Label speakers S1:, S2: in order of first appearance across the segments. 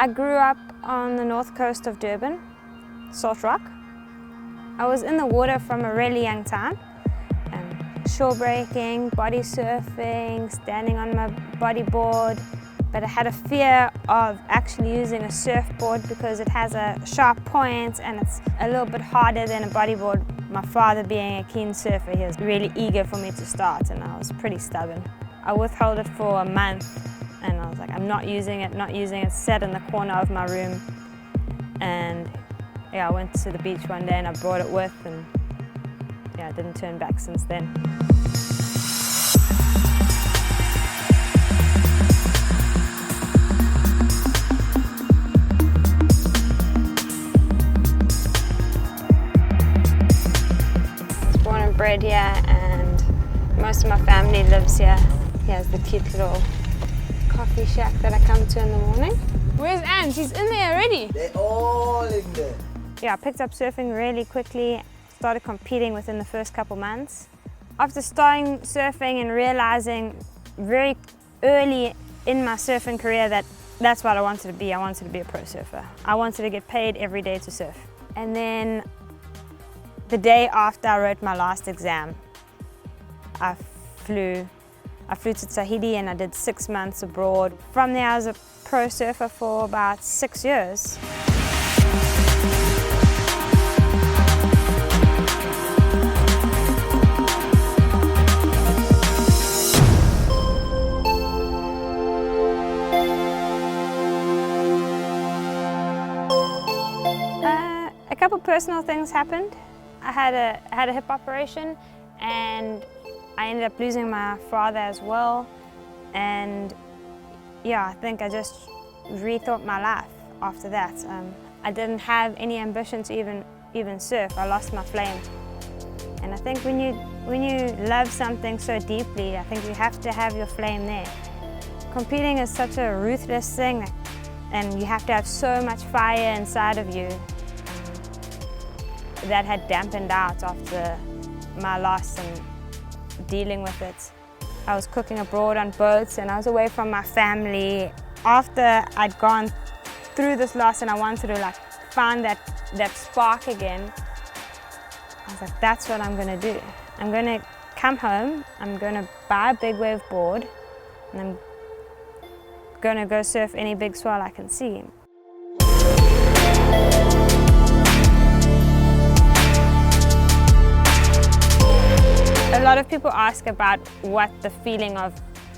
S1: I grew up on the north coast of Durban, Salt Rock. I was in the water from a really young time. Shore breaking, body surfing, standing on my bodyboard. But I had a fear of actually using a surfboard because it has a sharp point and it's a little bit harder than a bodyboard. My father, being a keen surfer, he was really eager for me to start, and I was pretty stubborn. I withheld it for a month and I was like, I'm not using it, sat in the corner of my room. And yeah, I went to the beach one day and I brought it with, and yeah, I didn't turn back since then. Bred here, and most of my family lives here. Here's the cute little coffee shack that I come to in the morning.
S2: Where's Anne? She's in there already.
S3: They're all in there.
S1: Yeah, I picked up surfing really quickly, started competing within the first couple months. After starting surfing and realizing very early in my surfing career that that's what I wanted to be a pro surfer. I wanted to get paid every day to surf. And then the day after I wrote my last exam, I flew to Tahiti and I did 6 months abroad. From there I was a pro surfer for about 6 years. A couple personal things happened. I had a hip operation and I ended up losing my father as well. And yeah, I think I just rethought my life after that. I didn't have any ambition to even surf. I lost my flame. And I think when you love something so deeply, I think you have to have your flame there. Competing is such a ruthless thing, and you have to have so much fire inside of you. That had dampened out after my loss and dealing with it. I was cooking abroad on boats and I was away from my family. After I'd gone through this loss and I wanted to find that spark again, I was like, that's what I'm gonna do. I'm gonna come home, I'm gonna buy a big wave board, and I'm gonna go surf any big swell I can see. A lot of people ask about what the feeling of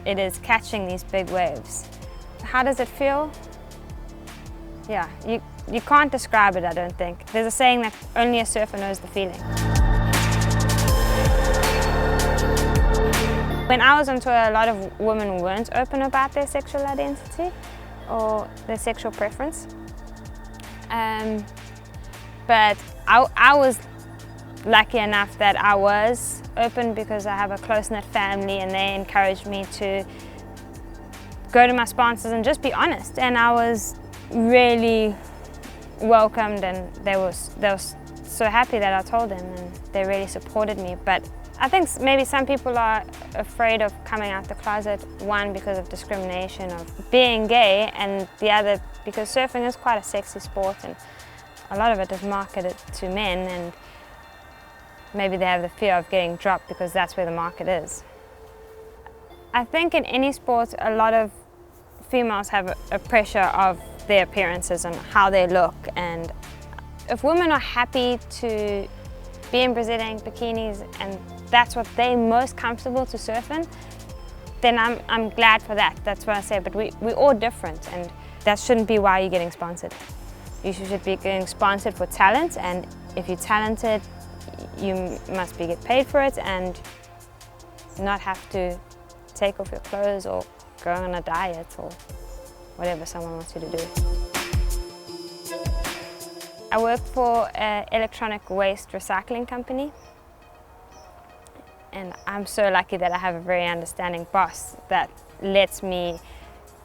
S1: it is catching these big waves. How does it feel? Yeah, you can't describe it, I don't think. There's a saying that only a surfer knows the feeling. When I was on tour, a lot of women weren't open about their sexual identity or their sexual preference. But I was lucky enough that I was open because I have a close-knit family and they encouraged me to go to my sponsors and just be honest. And I was really welcomed and they were so happy that I told them, and they really supported me. But I think maybe some people are afraid of coming out the closet, one because of discrimination of being gay, and the other because surfing is quite a sexy sport and a lot of it is marketed to men, and maybe they have the fear of getting dropped because that's where the market is. I think in any sport, a lot of females have a pressure of their appearances and how they look, and if women are happy to be in Brazilian bikinis and that's what they're most comfortable to surf in, then I'm glad for that. That's what I say, but we're all different, and that shouldn't be why you're getting sponsored. You should be getting sponsored for talent, and if you're talented, you must get paid for it and not have to take off your clothes or go on a diet or whatever someone wants you to do. I work for an electronic waste recycling company, and I'm so lucky that I have a very understanding boss that lets me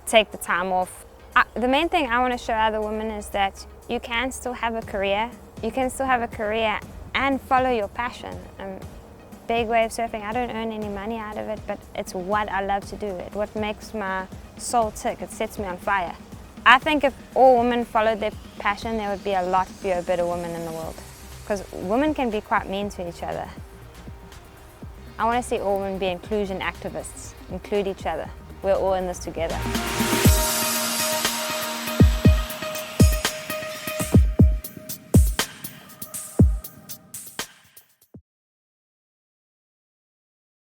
S1: take the time off. The main thing I want to show other women is that you can still have a career. You can still have a career and follow your passion. Big wave surfing, I don't earn any money out of it, but it's what I love to do. It's what makes my soul tick. It sets me on fire. I think if all women followed their passion, there would be a lot fewer better women in the world. Because women can be quite mean to each other. I want to see all women be inclusion activists, include each other. We're all in this together.